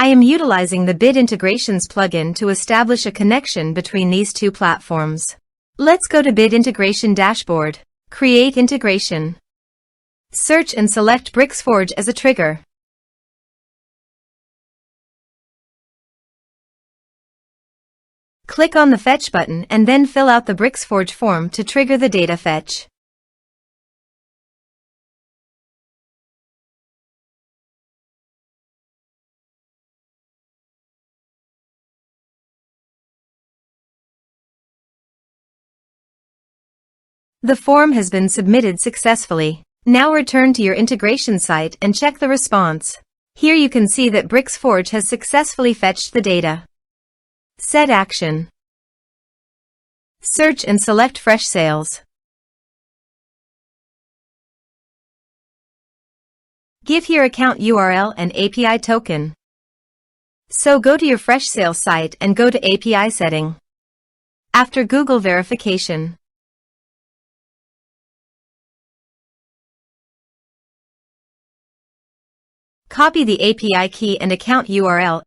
I am utilizing the Bit Integrations plugin to establish a connection between these two platforms. Let's go to Bit Integration Dashboard. Create integration. Search and select Bricksforge as a trigger. Click on the Fetch button and then fill out the Bricksforge form to trigger the data fetch. The form has been submitted successfully. Now return to your integration site and check the response. Here you can see that Bricksforge has successfully fetched the data. Set action. Search and select Freshsales. Give here account URL and API token. So go to your Freshsales site and go to API setting. After Google verification, copy the API key and account URL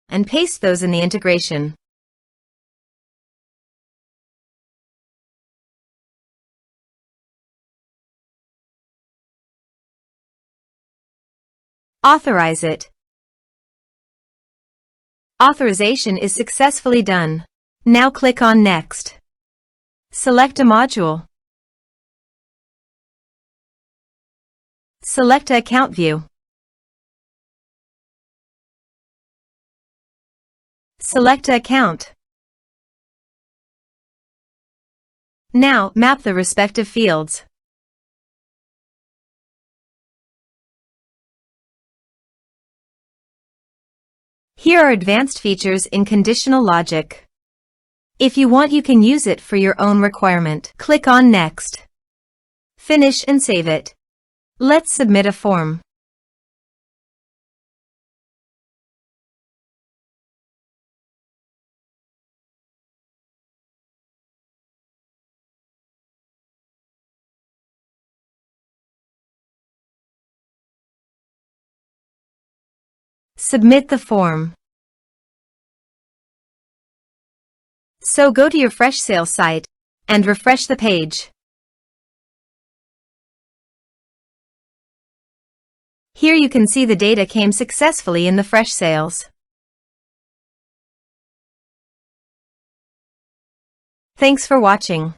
and paste those in the integration. Authorize it. Authorization is successfully done. Now click on Next. Select a module. Select a account view. Select a account. Now, map the respective fields. Here are advanced features in conditional logic. If you want, you can use it for your own requirement. Click on Next. Finish and save it. Let's submit a form. Submit the form. So go to your Freshsales site and refresh the page. Here you can see the data came successfully in the Freshsales. Thanks for watching.